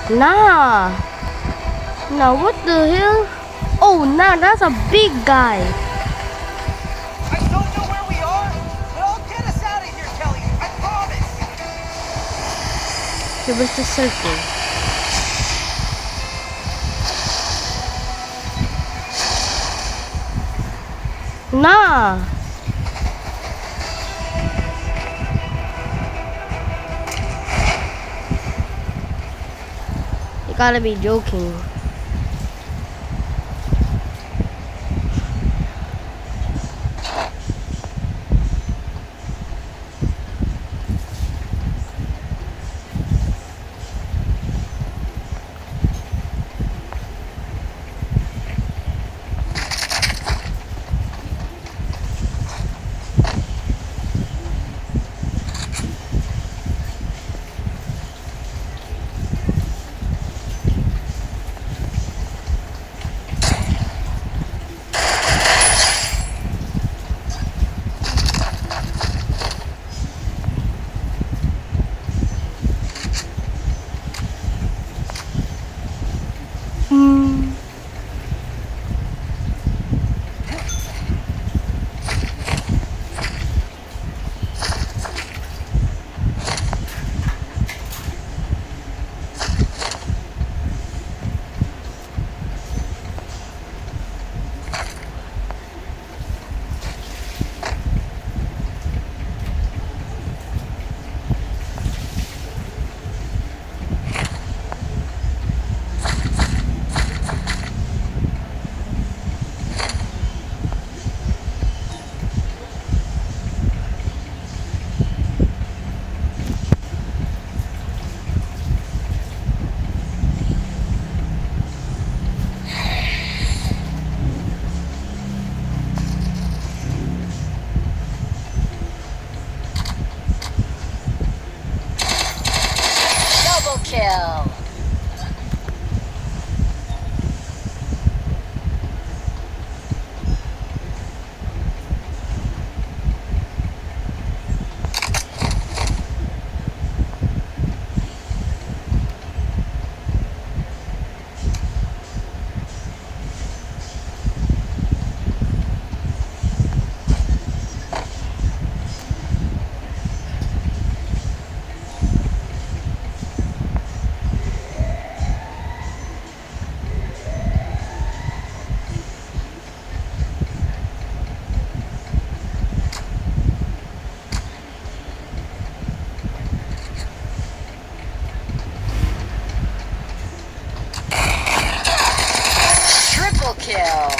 Nah. Now what the hell? Oh, nah, that's a big guy. I don't know where we are, but I'll get us out of here, Kelly. I promise. Give us the circle. Nah. You gotta be joking. Double kill. Triple kill.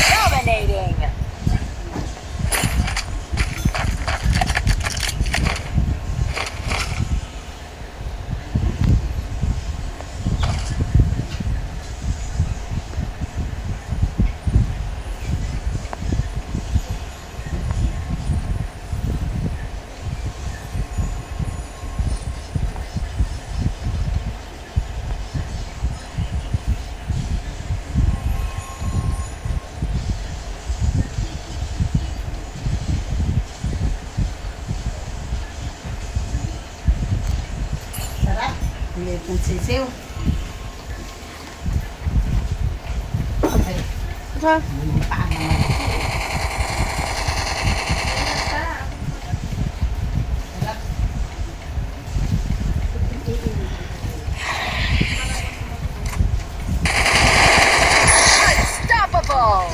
Dominating. Liit ng sisiw. Okay. Okay. Hindi pa naman. Unstoppable.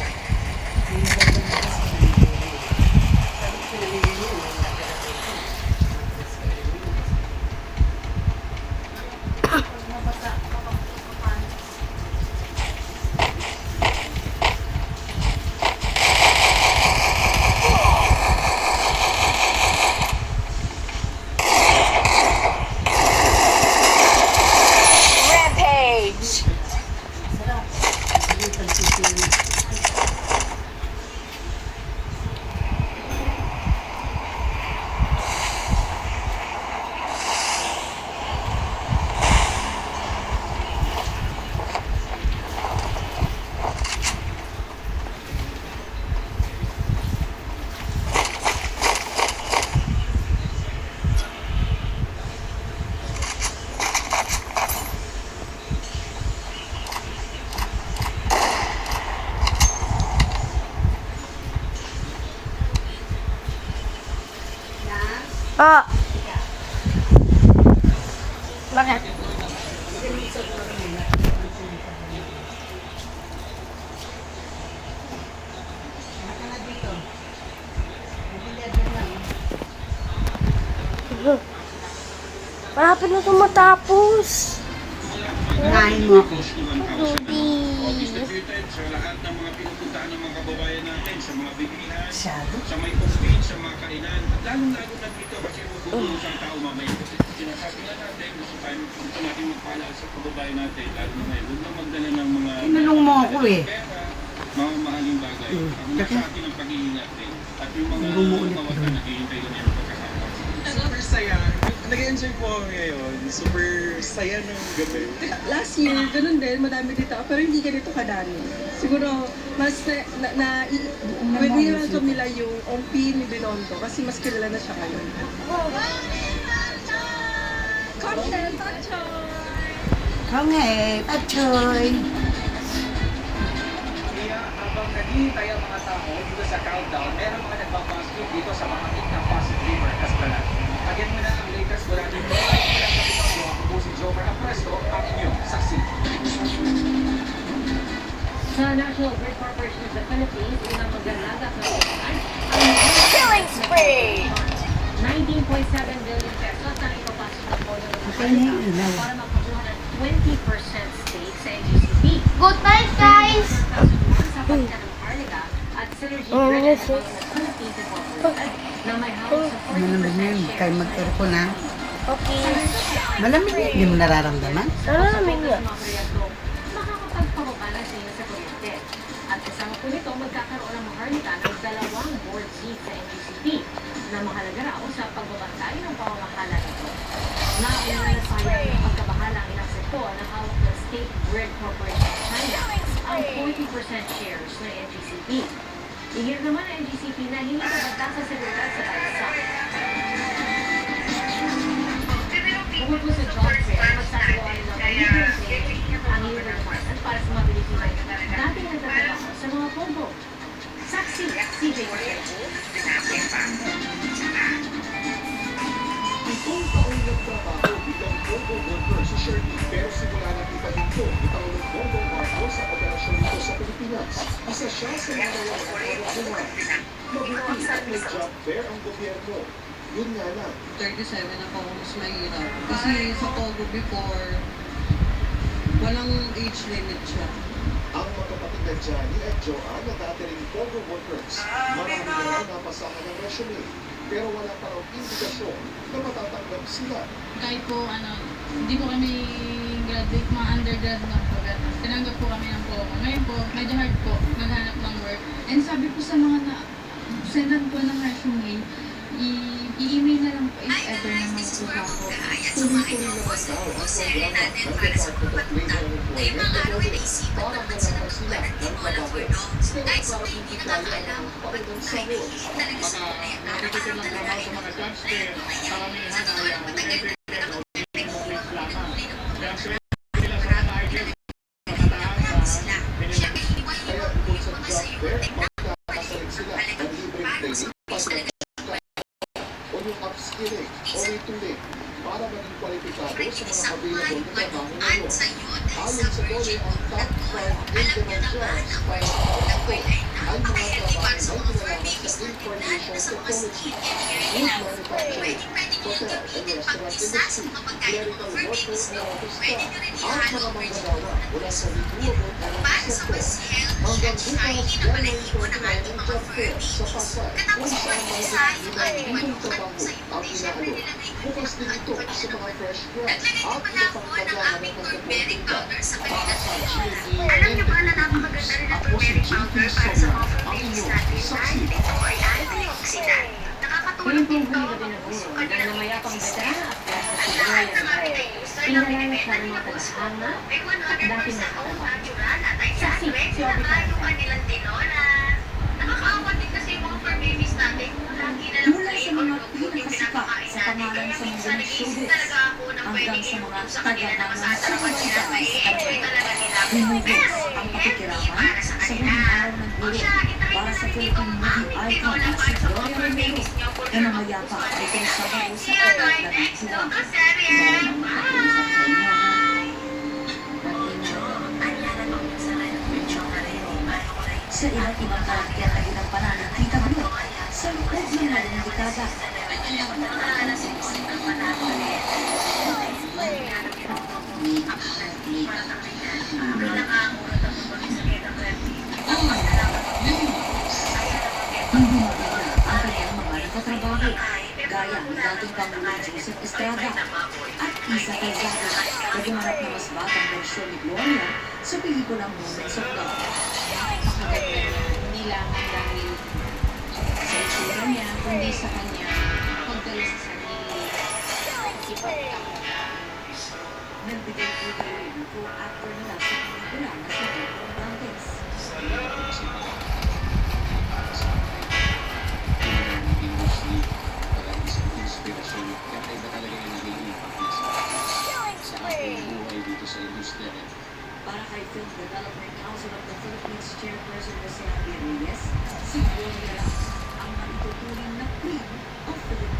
Ah. Bakit? Malapit na ito matapos. Unahin mo ako. Rudy. Sa lahat ng mga pinupuntahan ng mga kababayan natin, sa mga bibilihan, Masyado. sa may postin, sa mga kainan, at lalong-lalo na dito kasi mabubuo sa tao mamaya. Sinasabi nga natin, gusto tayo gusto natin magpaalala sa kababayan natin, lalo na ngayon, huwag na magdala ng mga Tinanong mo ako eh. pera, mga mahaling bagay. Ang nasa atin ang pag-iingat din. At yung mga Umuulit kawatan doon. naghihintay kami ng pagkakataon. Super saya. Nag-enjoy po ako ngayon. Super saya ng gabi. Last year, ganun din, madami dito pero hindi ganito kadami. Siguro, mas welcome nila yung Ompi ni Binondo kasi mas kilala na siya ngayon. Content, Konghe, Pachoy. Kaya habang naghihintay ang mga tao dito sa countdown, meron mga nagbabasket dito sa mga ng Pasig River, Cascalan. Again mo na ang latest mula dito. Ako po si Joker Apresto, ang inyong saksi. Sa National Grid Corporation of the Philippines, unang maglalagat ng ulan Killing spree! 19.7 billion pesos ang ipapasok na po ng Okay na yung ilaw. para makakuha ng 20% stake sa NGCP. Good night, guys. Sa pagka ng Arliga at Synergy Grid yes, and Philippines Incorporated na may hawak sa Ano naman yun? Kayo mag-aircon na. Okay. Malamig yun. Hindi mo nararamdaman? Nararamig nga. makakapagpababa sa inyo sa kuryente. At kasama po nito, magkakaroon ng maharlika ng 2 board seats sa NGCP na mahalaga raw sa pagbabantay ng pamamahala nito. Nauna na sayang ng pagkabahala ang ilang sektor na hawak ng State Grid Corporation of China ang 40% shares ng NGCP. Ihir naman ang NGCP na hindi kabanta sa seguridad sa bansa. Bukod po sa job fair, magsasagawa rin ng commitment training ang labor department para sa mga Pilipino dating nagtatrabaho sa mga pogo. Saksi, CJ Marcelo. Itong taong nagtrabaho bilang Bongo worker sa Sherry, pero simula nakita dito, itang ng Bongo Marcos sa operasyon nito sa Pilipinas. Isa siya sa mga nagtrabaho. Mabuti at may job fair ang gobyerno. Yun nga lang, 37 ako, mas mahirap. Kasi sa Togo before, walang age limit siya. ang magkapatid na Johnny at Joanne na dati ring Bongo workers. Marami na raw napasahan ng resume, pero wala pa raw indikasyon na matatanggap sila. Kahit po, hindi po kami graduate, mga undergrad lang po. Tinanggap po kami ng po. Ngayon po, medyo hard po maghanap ng work. And sabi po sa mga sendan po ng resume, i-email na lang po if ever na magpuha ko. Tuloy-tuloy naman daw ang programa ng Department of Labor and Employment na gawin para ganapan sila ng trabaho. Pero para hindi kaya ang paunang sahod. Nakikita ng trabaho sa mga jobs fair, karamihan ay kaya sila sa mga items, matataas sa minimum. Kaya bukod sa job fair, magkakasalig sila ng libreng training para o yung upskilling o retooling para maging kwalipikado sa mga available na trabaho ngayon. Ayon sa DOLE, ang top 5 in-demand jobs para sa ito ay mga trabaho na kinalaman sa information technology, food manufacturing, hotel and restaurant industry, clerical worker and office staff, at mga manggagawa mula sa renewable energy sector. Hanggang bukas, January 29 ang job fair sa Pasay, kung saan mga ibang trabaho ang inaalok. Bukas din ito sa mga fresh grads at iba pang paghahanap ng oportunidad. Para sa GME Enterprises, ako si JP Soya, ang inyong saksi. Ngayon pong huli gabi ng ulo, dahil na mayapang veterana at gas sa Sibuya ng Rey. Pinalala siya ng mga tagahanga at dating nakatrabaho. Saksi, si Orbit Mula sa mga pinakasikat sa pangalan sa mundo ng showbiz hanggang sa mga taga-nama sa kabantaan sa kanya. Hinugos ang pakikiraman sa huling araw ng guro para sa sa Philippine movie icon at si Gloria Romero na namayapa ay pinagsabaw sa kanya na sila. Meron ang makapag-usap sa inyo. Sa iba't ibang karakter na ginampanan ng Tita Blue sa loob ng maling dekada. Hindi mabigla ang kanyang mga nakatrabaho, gaya ni dating Pangulong Joseph Estrada at Isa Calzado, na gumanap na mas batang bersyon ni Gloria sa pelikulang Moments of Love. Napakaganda niya. Hindi lamang dahil sa itsura niya, kundi sa kanya pagdala sa sarili. Nagbigay po rin ang co-actor nila sa pelikula na si Victor Dantes. Inspirasyon. Kakaiba talaga yung naging impact niya sa ating buhay dito sa industriya. Para kay Film Development Council of the Philippines Chairperson Jose Javier Reyes, si Gloria ang maituturing na Queen of Philippines.